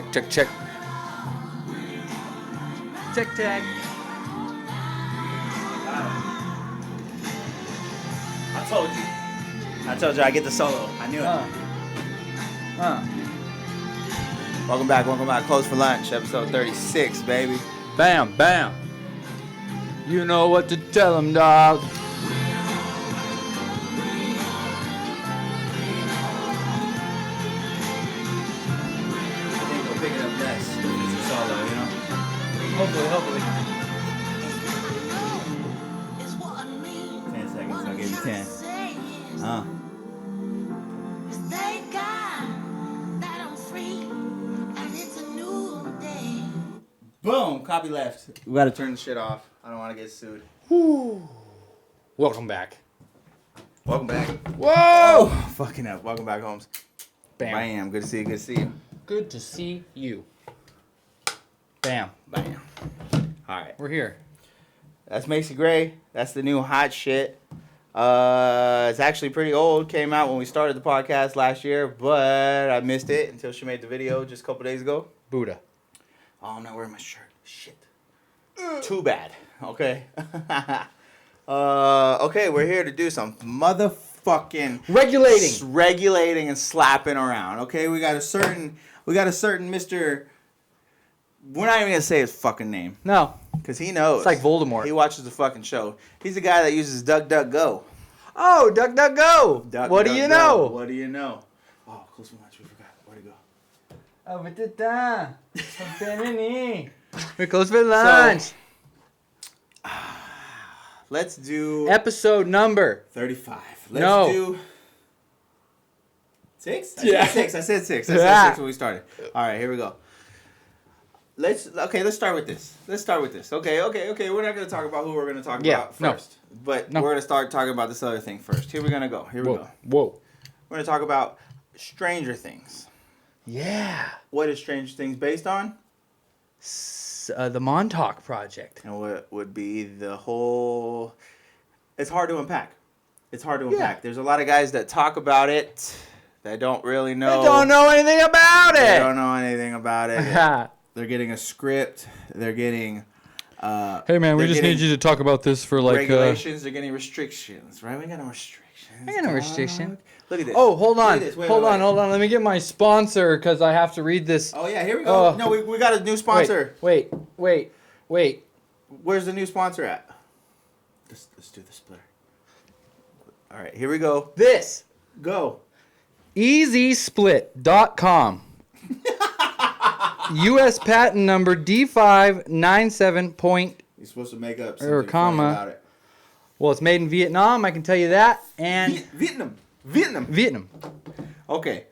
Check, check, check. Check, check. I told you I get the solo. I knew it. Welcome back. Closed for Lunch, episode 36, baby. Bam, bam. You know what to tell them, dog. I think we'll pick it up next. It's a solo, you know? Hopefully. 10 seconds. I'll give you 10. Boom! Copy left. We gotta turn the shit off. I don't want to get sued. Woo. Welcome back. Welcome back. Whoa! Oh, fucking up. Welcome back, Holmes. Bam. Bam. Good to see you. Good to see you. Good to see you. Bam. Bam. All right. We're here. That's Macy Gray. That's the new hot shit. It's actually pretty old. Came out when we started the podcast last year, but I missed it until she made the video just a couple days ago. Buddha. Oh, I'm not wearing my shirt. Shit. Too bad. Okay. Okay, we're here to do some motherfucking regulating and slapping around. Okay, we got a certain Mr. We're not even gonna say his fucking name. No. Because he knows. It's like Voldemort. He watches the fucking show. He's the guy that uses DuckDuckGo. Oh, DuckDuckGo. What do you know? What do you know? Oh, close one. We forgot. Where'd it go? We're closed for lunch. Let's do Episode number 35. Let's do 6? Yeah. I said six when we started. All right, here we go. Let's start with this. Okay. We're not going to talk about who we're going to talk about first. But we're going to start talking about this other thing first. Here we're going to go. Whoa. We're going to talk about Stranger Things. Yeah. What is Stranger Things based on? The Montauk Project. And what would be the whole... It's hard to unpack. There's a lot of guys that talk about it that don't really know... They don't know anything about it. They're getting a script. They're getting... hey, man, we just need you to talk about this for like... regulations. They're getting restrictions, right? We got no restrictions. I got no restriction. Look at this. Oh, hold on. Hold on. Let me get my sponsor because I have to read this. Oh, yeah, here we go. No, we got a new sponsor. Wait. Where's the new sponsor at? Let's do the splitter. All right, here we go. This. Go. EasySplit.com. U.S. patent number D597 point... You're supposed to make up something funny about it. Well, it's made in Vietnam, I can tell you that. And Vietnam. Okay.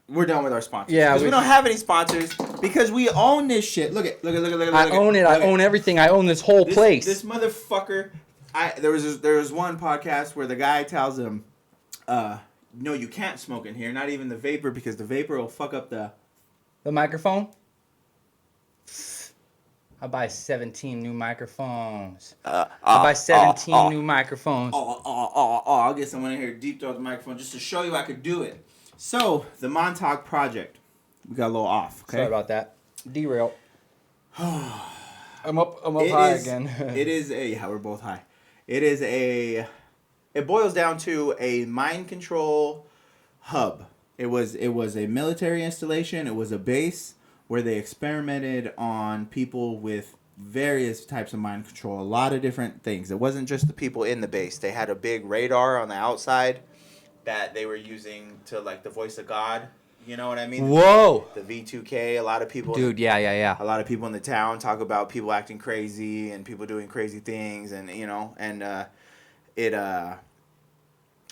We're done with our sponsors. Yeah. Because we don't have any sponsors because we own this shit. Look. I own it. I own everything. I own this whole place. This motherfucker... There was one podcast where the guy tells him, no, you can't smoke in here. Not even the vapor because the vapor will fuck up the microphone? I'll buy 17 new microphones. I'll buy 17 new microphones. I'll get someone in here to deep throat the microphone just to show you I could do it. So, the Montauk Project. We got a little off, okay? Sorry about that. Derail. I'm up high again. We're both high. It boils down to a mind control hub. It was a military installation. It was a base where they experimented on people with various types of mind control, a lot of different things. It wasn't just the people in the base. They had a big radar on the outside that they were using to, like, the voice of God. You know what I mean? Whoa! The V2K, a lot of people... Dude, yeah. A lot of people in the town talk about people acting crazy and people doing crazy things and, you know, and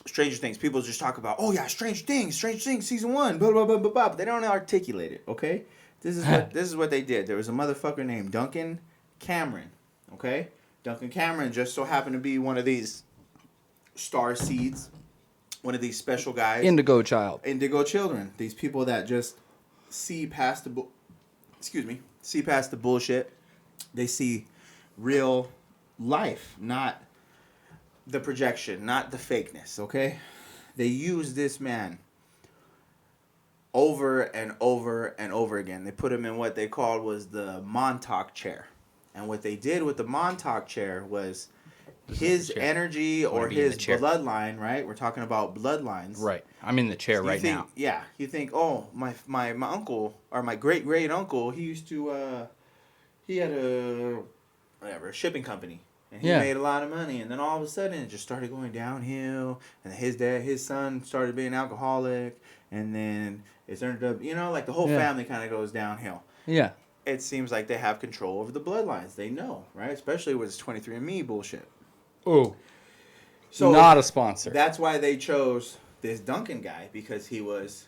Stranger Things, people just talk about, oh yeah, Stranger Things, season 1, blah, blah, blah, blah, blah, but they don't articulate it, okay? This is what they did. There was a motherfucker named Duncan Cameron, okay? Duncan Cameron just so happened to be one of these star seeds, one of these special guys. Indigo children. These people that just see past the bullshit. They see real life, not the projection, not the fakeness, okay? They use this man over and over and over again. They put him in what they called was the Montauk chair. And what they did with the Montauk chair was his energy or his bloodline, right? We're talking about bloodlines. Right. I'm in the chair right now. Yeah. You think, oh, my uncle or my great uncle, he used to he had a shipping company. And he made a lot of money, and then all of a sudden it just started going downhill. And his son started being alcoholic, and then it turned up, like the whole family kind of goes downhill. Yeah. It seems like they have control over the bloodlines. They know, right? Especially with this 23andMe bullshit. Oh. So not a sponsor. That's why they chose this Duncan guy, because he was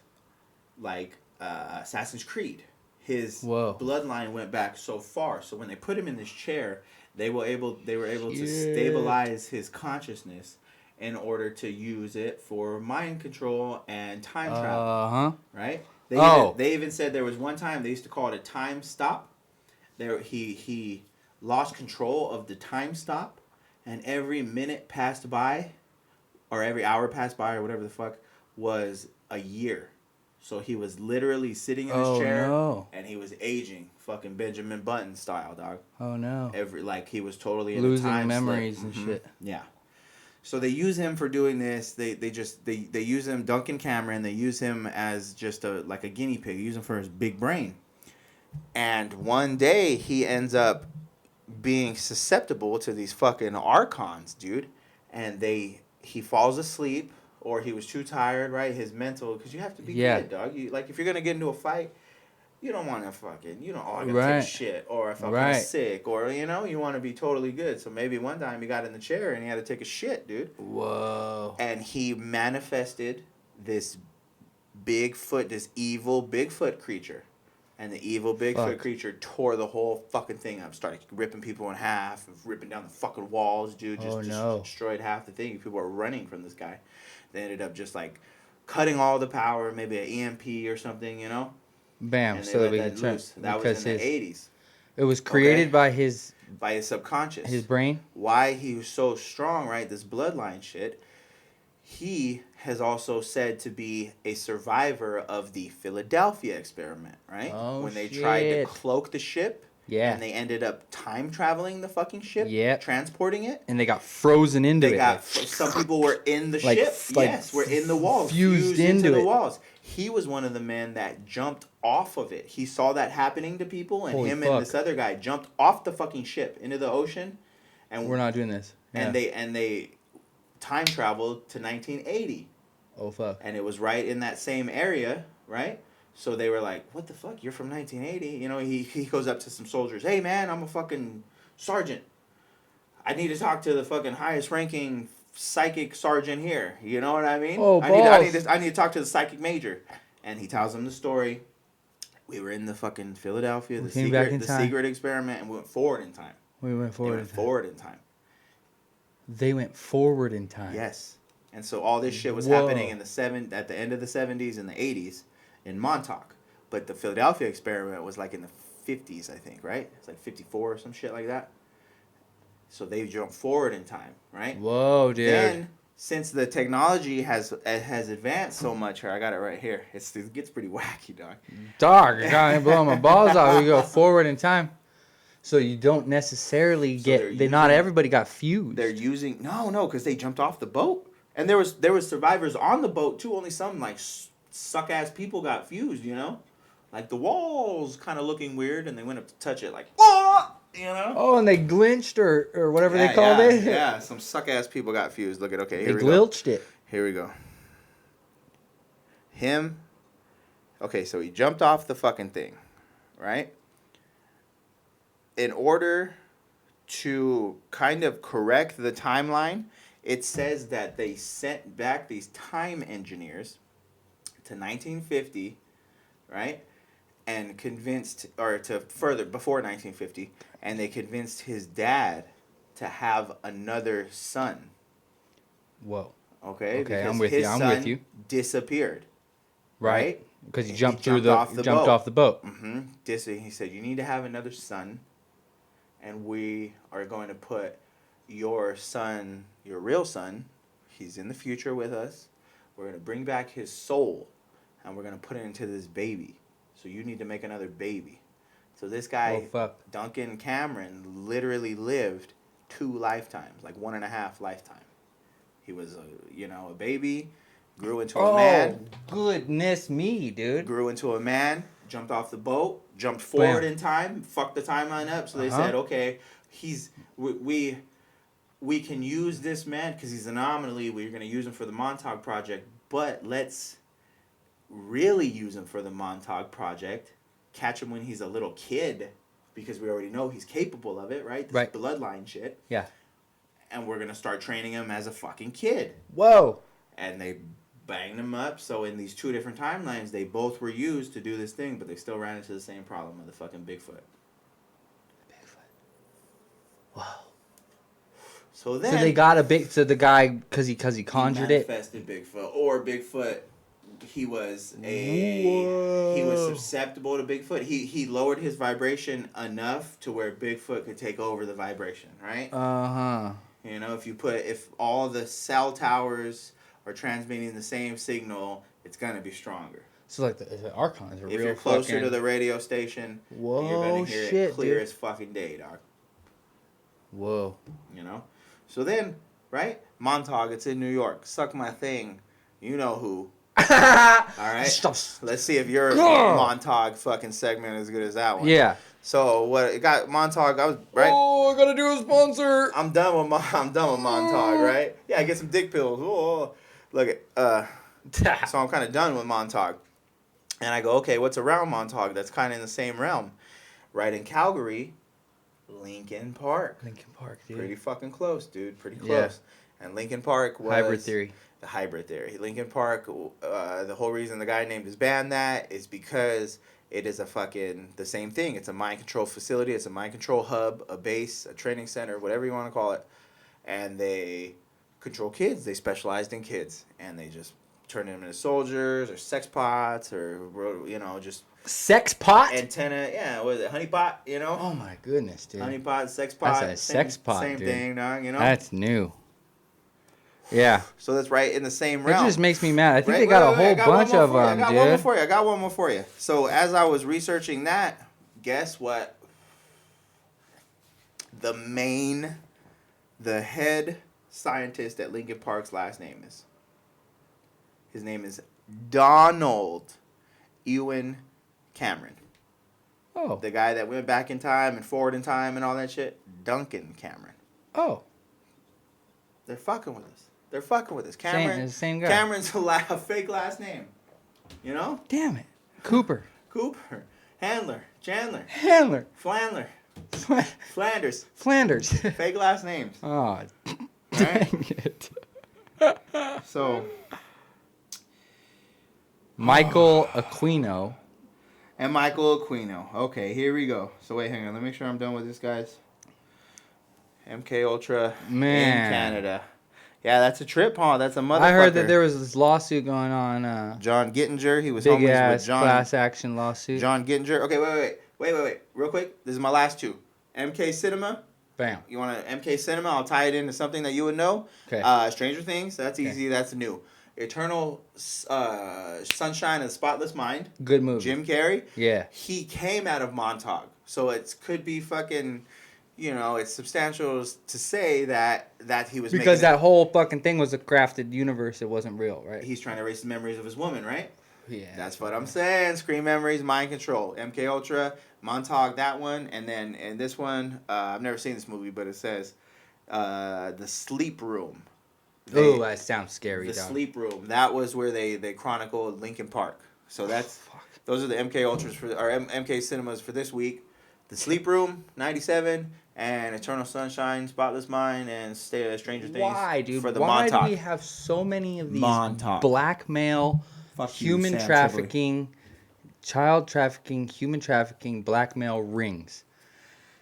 like Assassin's Creed. His bloodline went back so far. So when they put him in this chair, they were able to stabilize his consciousness in order to use it for mind control and time travel. Right? They even said there was one time they used to call it a time stop. He lost control of the time stop, and every minute passed by, or every hour passed by, or whatever the fuck, was a year. So he was literally sitting in his chair, and he was aging, fucking Benjamin Button style, dog. Oh no! He was totally in losing a time memories slip. and shit. Yeah. So they use him for doing this. They use him, Duncan Cameron. They use him as just a guinea pig. They use him for his big brain. And one day he ends up being susceptible to these fucking archons, dude. And he falls asleep. Or he was too tired, right? His mental, because you have to be good, dog. If you're gonna get into a fight, you don't want to fucking, I gotta take shit, or if I'm sick, or you want to be totally good. So maybe one time he got in the chair and he had to take a shit, dude. Whoa. And he manifested this this evil Bigfoot creature, and the evil Bigfoot creature tore the whole fucking thing up, started ripping people in half, ripping down the fucking walls, dude. Just destroyed half the thing. People were running from this guy. They ended up just cutting all the power, maybe an EMP or something, Bam. And so let we that can loose. That was in the 80s. It was created by his subconscious. His brain. Why he was so strong, right? This bloodline shit. He has also said to be a survivor of the Philadelphia experiment, right? Oh, when they tried to cloak the ship. Yeah. And they ended up time traveling the fucking ship. Yeah. Transporting it. And they got frozen into it. Some people were in the ship. Yes, were in the walls. Fused into the walls. He was one of the men that jumped off of it. He saw that happening to people, and and this other guy jumped off the fucking ship into the ocean. And we're not doing this. Yeah. And they time traveled to 1980. Oh fuck. And it was right in that same area, right? So they were like, what the fuck? You're from 1980? He goes up to some soldiers. Hey, man, I'm a fucking sergeant. I need to talk to the fucking highest ranking psychic sergeant here. You know what I mean? Oh, I need to talk to the psychic major. And he tells them the story. We were in the fucking Philadelphia, the secret experiment, and we went forward in time. We went forward in time. They went forward in time. Yes. And so all this shit was happening at the end of the 70s and the 80s. In Montauk, but the Philadelphia experiment was in the 50s, I think, right? It's 54 or some shit like that. So they jumped forward in time, right? Whoa, dude! Then, since the technology has advanced so much, here I got it right here. It gets pretty wacky, dog. Dog, I got to blow my balls off. We go forward in time, so you don't necessarily not everybody got fused. They're using no, because they jumped off the boat, and there was survivors on the boat too. Only some suck ass people got fused, the walls kind of looking weird, and they went up to touch it Oh, and they glinched or whatever they called it. Yeah, some suck ass people got fused. Look at here they we glilched go. It. Here we go. Him. Okay, so he jumped off the fucking thing, right? In order to kind of correct the timeline, it says that they sent back these time engineers to 1950, right? And before 1950, and they convinced his dad to have another son. Whoa. Okay, because I'm with you. Disappeared. Right? Because he jumped off the boat. Mm-hmm. He said, you need to have another son, and we are going to put your son, your real son, he's in the future with us. We're going to bring back his soul, and we're gonna put it into this baby. So you need to make another baby. So this guy, Duncan Cameron, literally lived 2 lifetimes, like 1.5 lifetime. He was, a baby, grew into a man. Oh, goodness me, dude. Grew into a man, jumped off the boat, jumped forward in time, fucked the timeline up. So they said, okay, we can use this man because he's an anomaly. We're going to use him for the Montauk Project, but let's really use him for the Montauk Project. Catch him when he's a little kid, because we already know he's capable of it, right? This bloodline shit. Yeah. And we're going to start training him as a fucking kid. Whoa. And they banged him up. So in these 2 different timelines, they both were used to do this thing, but they still ran into the same problem of the fucking Bigfoot. Wow. So then... So they got so the guy, because he conjured it? Manifested Bigfoot. Or Bigfoot... He was susceptible to Bigfoot. He lowered his vibration enough to where Bigfoot could take over the vibration, right? If all the cell towers are transmitting the same signal, it's gonna be stronger. So like the archons are real. If you're closer to the radio station, you're gonna hear it clear as fucking day, dog. Whoa. So then, right? Montag, it's in New York. Suck my thing. You know who. All right. Let's see if your Montag fucking segment is as good as that one. Yeah. So what it got Montag? I was right. Oh, I gotta do a sponsor. I'm done with Montag, right? Yeah, get some dick pills. Oh, look at So I'm kind of done with Montag, and I go, okay, what's around Montag? That's kind of in the same realm, right? In Calgary, Lincoln Park. Lincoln Park, dude. Pretty fucking close, dude. Pretty close. Yeah. And Lincoln Park was hybrid theory. The hybrid theory. Lincoln Park, the whole reason the guy named his band that is because it is the same thing. It's a mind control facility. It's a mind control hub, a base, a training center, whatever you want to call it. And they control kids. They specialized in kids. And they just turn them into soldiers or sex pots or, just... Sex pot? Antenna, yeah. What is it? Honey pot, Oh, my goodness, dude. Honey pot, sex pot. That's a sex pot, Same dude. thing, dog, That's new. Yeah. So that's right in the same realm. It just makes me mad. I think they got a whole bunch of them, dude. I got one more for you. So as I was researching that, guess what? The head scientist at Lincoln Park's last name is? His name is Donald Ewan Cameron. Oh. The guy that went back in time and forward in time and all that shit. Duncan Cameron. Oh. They're fucking with us. They're fucking with us. Cameron, the same guy. Cameron's a fake last name. Damn it. Cooper. Handler. Chandler. Flandler. Flanders. Fake last names. Oh, dang it. So. Michael Aquino. And Michael Aquino. Okay, here we go. So wait, hang on. Let me make sure I'm done with this, guys. MK Ultra in Canada. Yeah, that's a trip, huh? That's a motherfucker. I heard that there was this lawsuit going on. John Gittinger, he was big homies ass with John. Class action lawsuit. John Gittinger. Okay, wait. Real quick. This is my last 2. MK Cinema. Bam. You want to MK Cinema? I'll tie it into something that you would know. Okay. Stranger Things. That's easy. That's new. Eternal Sunshine of the Spotless Mind. Good movie. Jim Carrey. Yeah. He came out of Montauk, so it could be fucking. It's substantial to say that he was because that whole fucking thing was a crafted universe. It wasn't real, right? He's trying to erase the memories of his woman, right? Yeah. That's what I'm saying. Screen memories, mind control. MK Ultra, Montauk, that one, and then in this one, I've never seen this movie, but it says The Sleep Room. Oh, that sounds scary. The Sleep Room. That was where they chronicled Lincoln Park. So those are the MK Ultras MK Cinemas for this week. The Sleep Room, 97, and Eternal Sunshine, Spotless Mind, and Stranger Things. Why, dude? For the Why Montauk. do we have so many of these Montauk. blackmail, human trafficking, child trafficking, human trafficking, blackmail rings?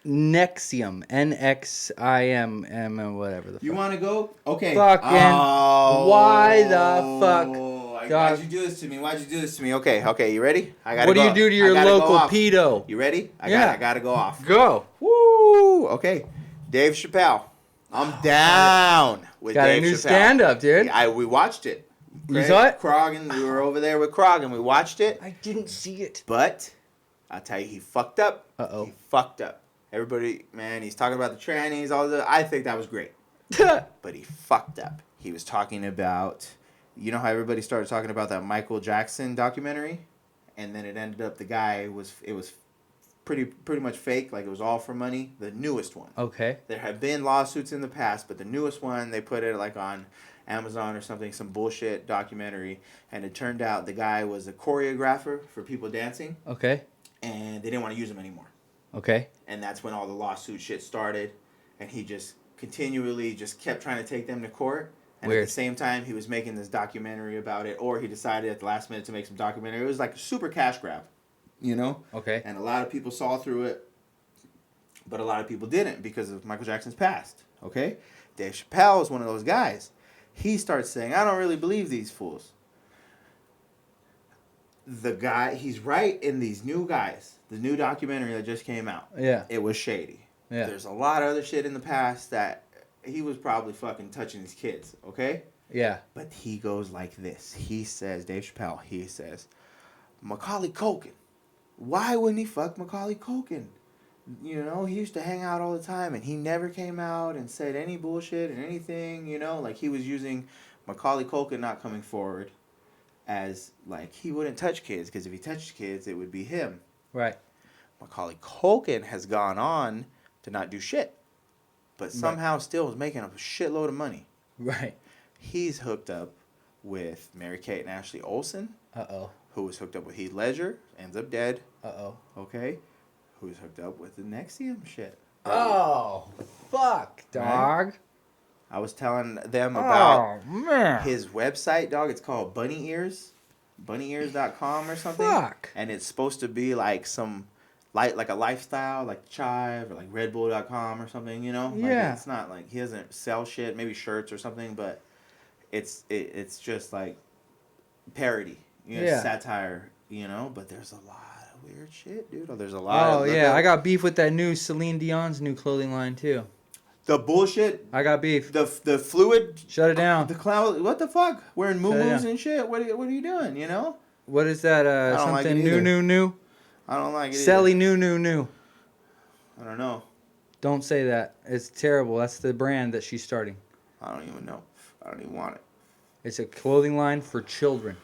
Nexium, NXIM, whatever the fuck. You want to go? Okay. Fucking. Why the fuck? Why'd you do this to me? Okay. You ready? I gotta What do you do to your local pedo? You ready? I gotta go off. Go. Woo! Okay. Dave Chappelle. I'm down with Got Dave a new Chappelle. stand-up, dude. We watched it. You saw it? Krog, and we were over there with Krog, and we watched it. I didn't see it. But I'll tell you, he fucked up. Uh-oh. He fucked up. Everybody, man, he's talking about the trannies, all the. I think that was great. But he fucked up. He was talking about, you know how everybody started talking about that Michael Jackson documentary, and then it ended up it was pretty much fake, like it was all for money. The newest one. Okay. There have been lawsuits in the past, but the newest one, they put it like on Amazon or something, some bullshit documentary, and it turned out the guy was a choreographer for people dancing. Okay. And they didn't want to use him anymore. Okay. And that's when all the lawsuit shit started, and he just continually just kept trying to take them to court. And Weird. At the same time, he was making this documentary about it, or he decided at the last minute to make some documentary. It was like a super cash grab, you know? Okay. And a lot of people saw through it, but a lot of people didn't because of Michael Jackson's past, okay? Dave Chappelle is one of those guys. He starts saying, I don't really believe these fools. The guy, he's right in these new guys. The new documentary that just came out. Yeah. It was shady. Yeah. There's a lot of other shit in the past that he was probably fucking touching his kids, okay? Yeah. But he goes like this. He says, Dave Chappelle, he says, Macaulay Culkin. Why wouldn't he fuck Macaulay Culkin? You know, he used to hang out all the time, and he never came out and said any bullshit and anything, you know? Like, he was using Macaulay Culkin not coming forward as, like, he wouldn't touch kids, because if he touched kids, it would be him. Right. Macaulay Culkin has gone on to not do shit, but somehow still is making a shitload of money. Right. He's hooked up with Mary-Kate and Ashley Olsen. Uh-oh. Who was hooked up with Heath Ledger, ends up dead. Uh-oh. Okay? Who's hooked up with the Nexium shit. Oh, fuck, dog. Right? I was telling them about man. his website, dog. It's called Bunny Ears. Bunnyears.com or something. Fuck. And it's supposed to be like some like a lifestyle, like Chive or like Redbull.com or something, you know? Yeah. Like, it's not like he doesn't sell shit, maybe shirts or something, but it's just like parody, you know, Yeah. satire, you know? But there's a lot of weird shit, dude. There's a lot. Oh yeah, I got beef with that new Celine Dion's new clothing line too. The bullshit. I got beef. The fluid. Shut it down. The cloud. What the fuck? Wearing Shut it moo-moos down. and shit. What are you doing? You know? What is that? don't like Something it either. new. I don't like it. Sally either. new. I don't know. Don't say that. It's terrible. That's the brand that she's starting. I don't even know. I don't even want it. It's a clothing line for children.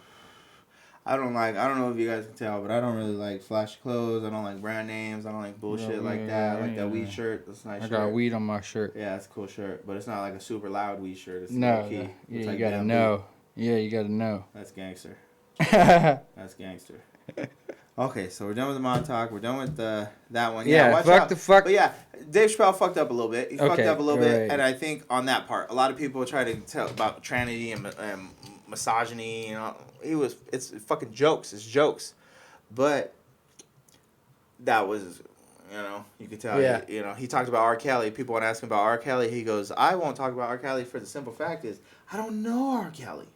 I don't know if you guys can tell, but I don't really like flashy clothes. I don't like brand names. I don't like bullshit like that. Like that weed shirt. That's a nice I shirt. got weed on my shirt. Yeah, it's a cool shirt, but it's not like a super loud weed shirt. It's No. low key. Yeah, It's you like gotta bamboo. know. Yeah, you gotta know. That's gangster. That's gangster. Okay, so we're done with the Montauk. We're done with that one. Yeah, watch fuck out. the fuck. But yeah, Dave Chappelle fucked up a little bit. He fucked Okay, up a little bit, right. and I think on that part, a lot of people try to tell about tranity and misogyny. You know, it's fucking jokes. It's jokes, but that was, you know, you could tell. Yeah. You know, he talked about R. Kelly. People want to ask him about R. Kelly. He goes, "I won't talk about R. Kelly for the simple fact is I don't know R. Kelly."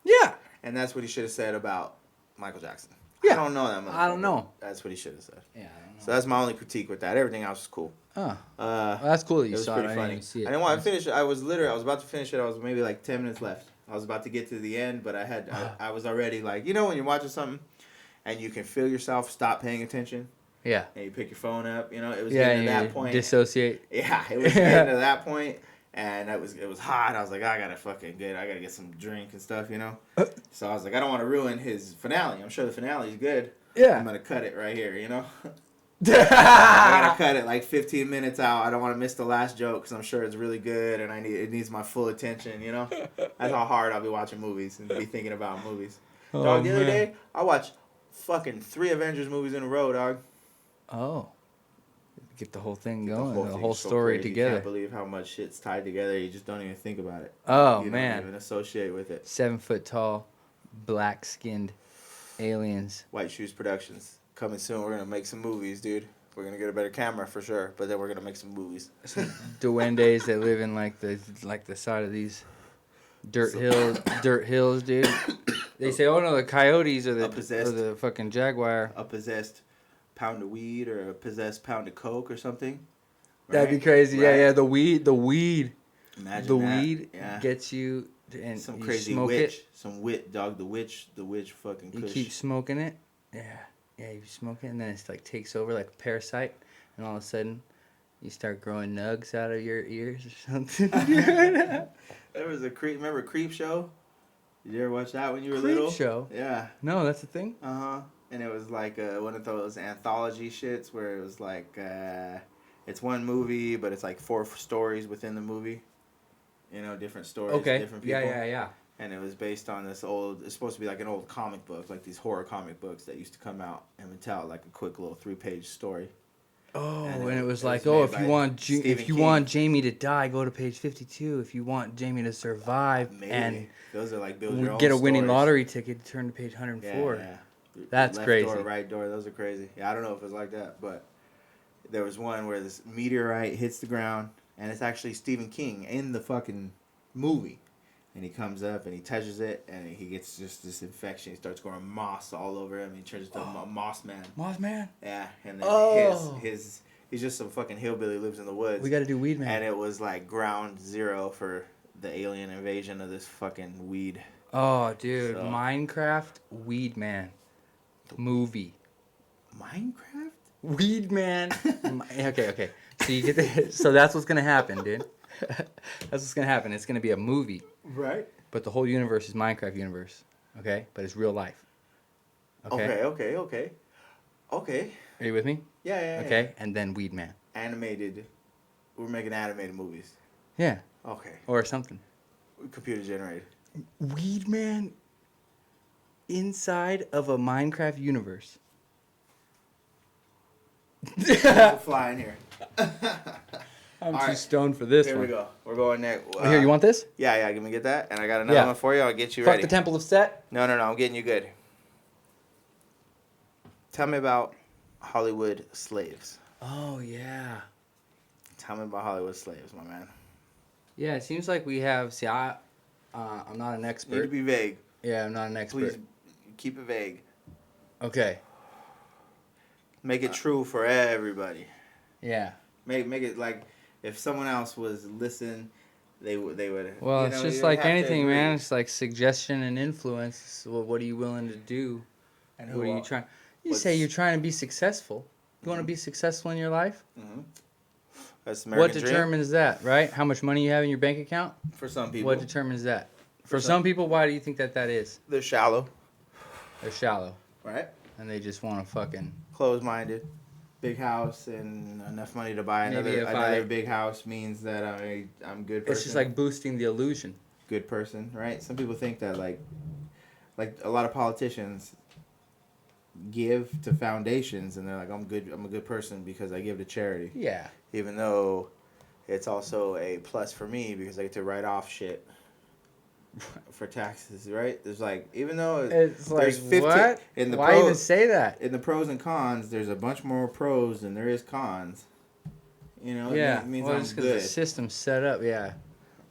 Yeah. And that's what he should have said about Michael Jackson. Yeah. I don't know that much. I don't know. That's what he should have said. Yeah, I don't know. So that's my only critique with that. Everything else is cool. Oh. Well, that's cool that It you was saw pretty it. I funny. didn't even see it. I didn't want to finish it. I was about to finish it. I was maybe like 10 minutes left. I was about to get to the end, but I was already like, you know, when you're watching something and you can feel yourself stop paying attention Yeah. and you pick your phone up, you know, it was Yeah, getting to that point. dissociate. Yeah, it was getting to that point, and it was hot. I was like, I gotta get some drink and stuff, you know. So I was like, I don't want to ruin his finale. I'm sure the finale is good. Yeah. I'm gonna cut it right here, you know. I gotta cut it like 15 minutes out. I don't want to miss the last joke because I'm sure it's really good, and it needs my full attention, you know. That's how hard I'll be watching movies and be thinking about movies. Dog, the other day I watched fucking 3 Avengers movies in a row, dog. Oh. Get the whole thing going, the thing's whole so story crazy. together. You can't believe how much shit's tied together. You just don't even think about it. Oh, you man. don't even associate with it. 7 foot tall, black skinned aliens. White Shoes Productions coming soon. We're gonna make some movies, dude. We're gonna get a better camera for sure, but then we're gonna make some movies. Some duendes that live in like the side of these dirt hills, dude. They say, oh no, the coyotes or the fucking jaguar. A possessed pound of weed or a possessed pound of coke or something. That'd be Right? crazy. Right? Yeah. The weed. Imagine The that. weed Yeah. gets you and some you crazy smoke witch, it. some wit dog. The witch fucking. You Kush. keep smoking it. Yeah, you smoke it, and then it's like takes over like a parasite, and all of a sudden, you start growing nugs out of your ears or something. There was a creep. Remember Creep Show? Did you ever watch that when you were Creep little? Show? Yeah. No, that's the thing. And it was like one of those anthology shits where it was like it's one movie, but it's like 4 stories within the movie. You know, different stories, different people. Yeah. And it was based on this old. It's supposed to be like an old comic book, like these horror comic books that used to come out and would tell like a quick little 3-page story. Oh, and it was like, if you want Jamie to die, go to page 52. If you want Jamie to survive, and those are like build your own get a winning stories. lottery ticket, turn to page 104. Yeah. That's Left crazy. door, right door. Those are crazy. Yeah, I don't know if it was like that, but there was one where this meteorite hits the ground, and it's actually Stephen King in the fucking movie. And he comes up and he touches it, and he gets just this infection. He starts growing moss all over him. He turns into a moss man. Moss man? Yeah, and then he's just some fucking hillbilly who lives in the woods. We got to do Weed Man. And it was like ground zero for the alien invasion of this fucking weed. Oh, dude, Minecraft Weed Man movie. Minecraft? Weed Man. Okay. So you get the, so that's what's gonna happen, dude. That's what's gonna happen. It's gonna be a movie. Right. But the whole universe is Minecraft universe. Okay? But it's real life. Okay. Are you with me? Yeah. Okay? And then Weed Man. Animated. We're making animated movies. Yeah. Okay. Or something. Computer generated. Weed Man inside of a Minecraft universe. Fly in here. I'm too stoned for this one. Here we go. We're going next. Here, you want this? Yeah. Give me get that. And I got another one for you. I'll get you ready. Fuck the Temple of Set? No. I'm getting you good. Tell me about Hollywood slaves. Oh, yeah. Tell me about Hollywood slaves, my man. Yeah, it seems like we have... See, I'm not an expert. Need to be vague. Yeah, I'm not an expert. Please keep it vague. Okay. Make it true for everybody. Yeah. Make it like if someone else was listening, they would. Well, it's just like anything, man. It's like suggestion and influence. So what are you willing to do? And what are you trying? You say you're trying to be successful. You want to be successful in your life? Mm-hmm. That's American What determines that, right? How much money you have in your bank account? For some people. What determines that? For some people, why do you think that is? They're shallow. They're shallow. Right. And they just want to fucking... Closed-minded. Big house and enough money to buy another big house means that I'm good person. It's just like boosting the illusion. Good person, right? Some people think that like a lot of politicians give to foundations and they're like, I'm a good person because I give to charity. Yeah. Even though it's also a plus for me because I get to write off shit for taxes, right? There's like, even though it's like, there's 15 what? in the Why even say that? In the pros and cons, there's a bunch more pros than there is cons. You know, it means I'm just good. The system's set up, The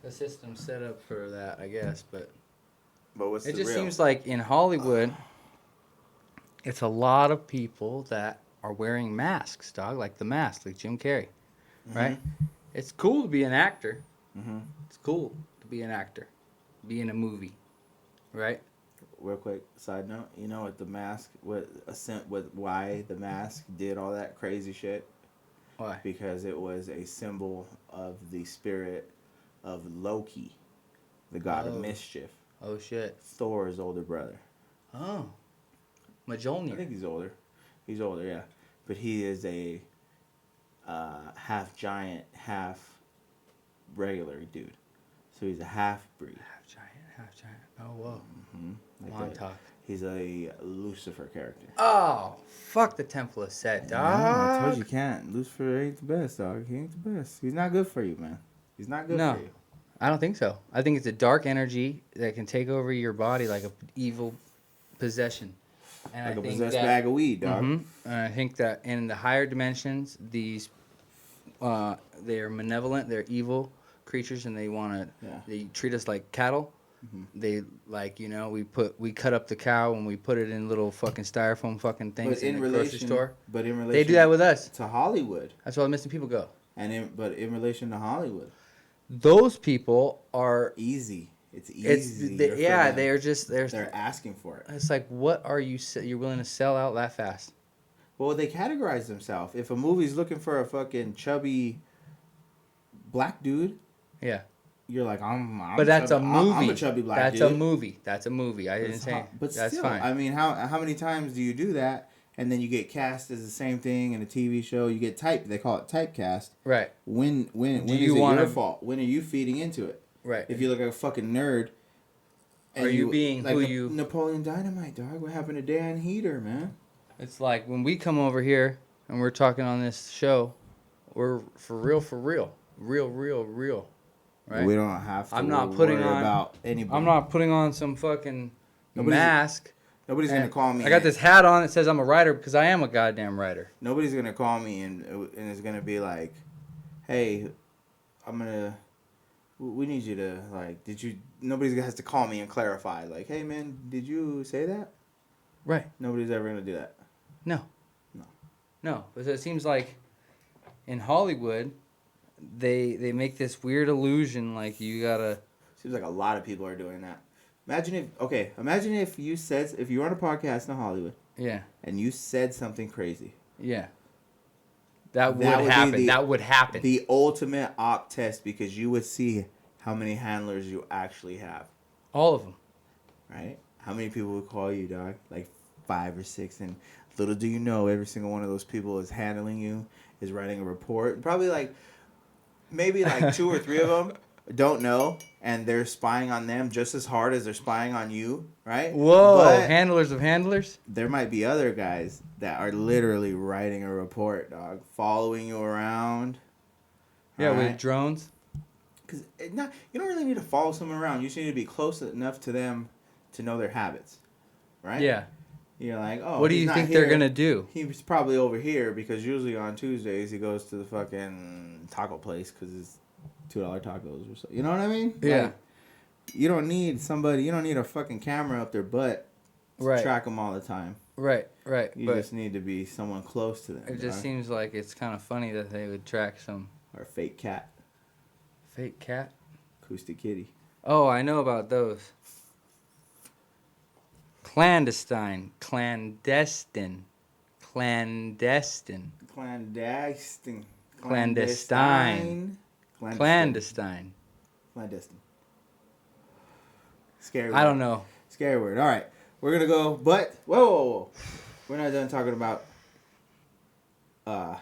system's set up for that, I guess, but what's it just seems like in Hollywood, it's a lot of people that are wearing masks, dog, like The Mask, like Jim Carrey, right? It's cool to be an actor. Mm-hmm. It's cool to be an actor, be in a movie, right? Real quick side note, you know what The Mask, why The Mask did all that crazy shit? Why? Because it was a symbol of the spirit of Loki, the god of mischief. Oh shit. Thor's older brother. Oh. Mjolnir. I think he's older. He's older, yeah. But he is a half giant, half regular dude. So he's a half breed. Half giant. Oh, whoa. Mm-hmm. Montauk. He's a Lucifer character. Oh, fuck the Temple of Set, dog. No, I told you can't. Lucifer ain't the best, dog. He ain't the best. He's not good for you, man. He's not good for you. I don't think so. I think it's a dark energy that can take over your body like an evil possession. And like I a think possessed bag of weed, dog. Mm-hmm. And I think that in the higher dimensions, these they're malevolent, they're evil creatures, and they treat us like cattle. Mm-hmm. They we cut up the cow and we put it in little fucking styrofoam fucking things in the grocery store. But in relation, they do that with us. To Hollywood. That's why missing people go. But in relation to Hollywood, those people are easy. It's easy. They're asking for it. It's like, what are you're willing to sell out that fast? Well, they categorize themselves. If a movie's looking for a fucking chubby black dude, yeah, you're like, I'm that's chubby, a movie. I'm a chubby black dude. That's a movie. I didn't say. But that's still, fine. I mean, how many times do you do that? And then you get cast as the same thing in a TV show. You get typed. They call it typecast. Right. When is it your fault? When are you feeding into it? Right. If you look like a fucking nerd. Are you being like who you... Napoleon Dynamite, dog. What happened to Dan Heater, man? It's like when we come over here and we're talking on this show, we're for real. Real. Right? We don't have to worry about anybody. I'm not putting on some fucking mask. Nobody's going to call me. I got this hat on that says I'm a writer because I am a goddamn writer. Nobody's going to call me and it's going to be like, hey, we need you to, like, nobody has to call me and clarify, like, hey, man, did you say that? Right. Nobody's ever going to do that. No. But it seems like in Hollywood, they make this weird illusion like you gotta... Seems like a lot of people are doing that. Imagine if you were on a podcast in Hollywood. Yeah. And you said something crazy. Yeah. That would happen. That would happen. The ultimate op test, because you would see how many handlers you actually have. All of them. Right? How many people would call you, dog? Like 5 or 6. And little do you know, every single one of those people is handling you, is writing a report. Probably maybe 2 or 3 of them don't know, and they're spying on them just as hard as they're spying on you, right? Whoa, but handlers of handlers? There might be other guys that are literally writing a report, dog, following you around. Yeah, right? With drones. Because you don't really need to follow someone around. You just need to be close enough to them to know their habits, right? Yeah. You're like, oh, what do you think they're going to do? He's probably over here because usually on Tuesdays he goes to the fucking taco place because it's $2 tacos or so. You know what I mean? Yeah. You don't need a fucking camera up their butt to track them all the time. Right. You just need to be someone close to them. It just seems like it's kind of funny that they would track some... Or a fake cat. Fake cat? Acoustic kitty. Oh, I know about those. Clandestine. Clandestine. Scary word. I don't know. Scary word. All right. We're going to go, but... Whoa. We're not done talking about the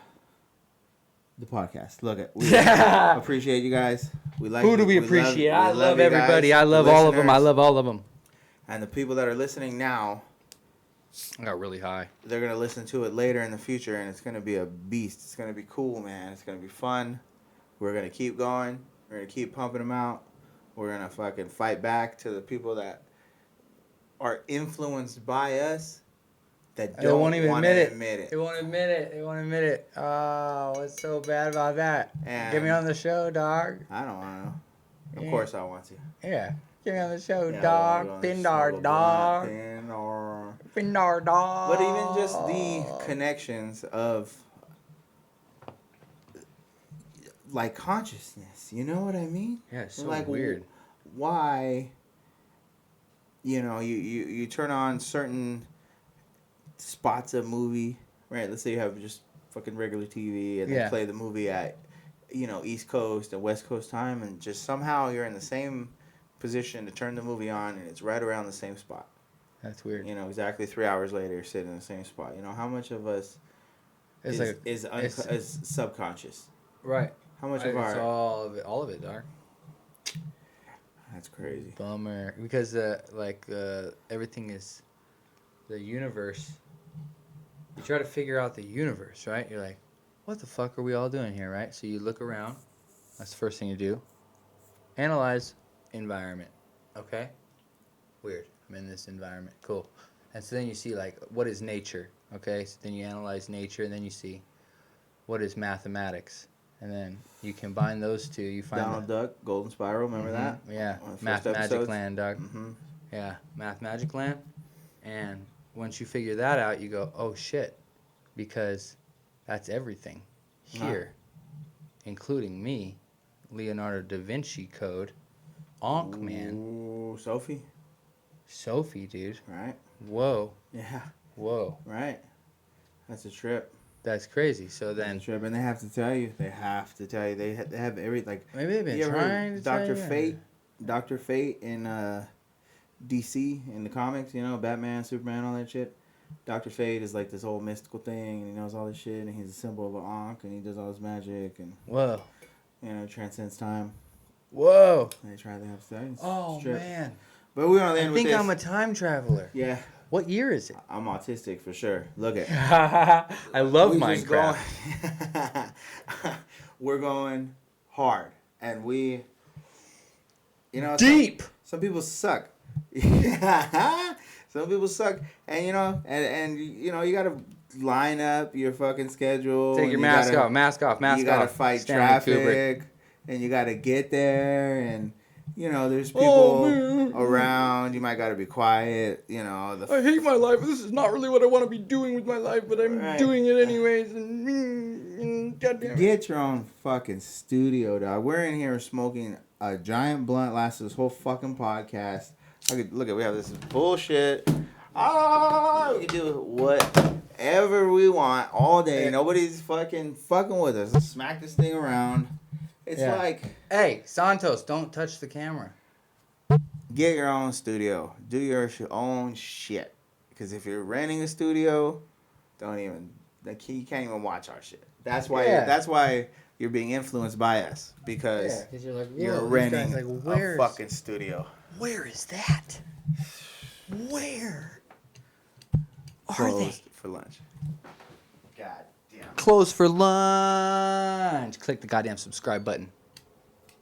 podcast. Look, we appreciate you guys. We like Who do we appreciate? I love everybody. Guys, I love all of them. I love all of them. And the people that are listening now... I got really high. They're going to listen to it later in the future, and it's going to be a beast. It's going to be cool, man. It's going to be fun. We're going to keep going. We're going to keep pumping them out. We're going to fucking fight back to the people that are influenced by us that don't want to admit it. They won't admit it. Oh, what's so bad about that? And get me on the show, dog. I don't want to. Of course I want to. Yeah. Get me on the show, dog. Pindar, dog. Pindar, dog. But even just the connections of, like, consciousness. You know what I mean? Yeah, it's so weird. Why, you turn on certain spots of movie, right? Let's say you have just fucking regular TV and they play the movie at, East Coast and West Coast time, and just somehow you're in the same position to turn the movie on and it's right around the same spot. That's weird. Exactly 3 hours later you're sitting in the same spot. How much of us is subconscious? Right. How much of our... all of it, dog. That's crazy. Bummer. Because everything is the universe. You try to figure out the universe, right? You're like, what the fuck are we all doing here, right? So you look around. That's the first thing you do. Analyze environment. Okay? Weird. I'm in this environment. Cool. And so then you see, what is nature? Okay? So then you analyze nature, and then you see what is mathematics. And then you combine those two. You find Donald Duck, Golden Spiral. Remember that? Yeah. Math Magic Land, dog. Mm-hmm. Yeah. Math Magic Land. And once you figure that out, you go, oh, shit. Because that's everything here, including me, Leonardo da Vinci Code. Onk, man. Ooh, Sophie. Sophie, dude. Right. Whoa. Yeah. Whoa. Right. That's a trip. That's crazy. So then, That's a trip, and they have to tell you. They have every like. maybe they've been You ever trying heard to Dr. tell you? Fate? Dr. Fate in DC in the comics, you know, Batman, Superman, all that shit. Dr. Fate is like this whole mystical thing, and he knows all this shit, and he's a symbol of an Ankh, and he does all this magic, and Whoa. you know, transcends time. Whoa. And they try to have sex. Oh, man. But we want to I end with think this. I'm a time traveler. Yeah, What year is it? I'm autistic for sure. Look at. I love We just Minecraft. We're going hard, and we. You know, Deep. Some people suck. Some people suck, and you know, and you know, you gotta line up your fucking schedule. Take your and mask gotta, off. Mask off. Mask off. You gotta fight Stanley Kubrick. traffic, and you gotta get there, and you know, there's people around. You might gotta be quiet. You know, I hate my life. This is not really what I want to be doing with my life, but I'm Right. doing it anyways. And goddamn it. Get your own fucking studio, dog. We're in here smoking a giant blunt. Lasted this whole fucking podcast. Look at, we have this bullshit. We can do whatever we want all day. Nobody's fucking with us. Smack this thing around. It's like, hey, Santos, don't touch the camera. get your own studio. Do your own shit. Because if you're renting a studio, you can't even watch our shit. That's why. That's why you're being influenced by us. Because you're like, you're renting a fucking studio. Where is that? Where are Closed for lunch. God damn. Closed for lunch. Click the goddamn subscribe button.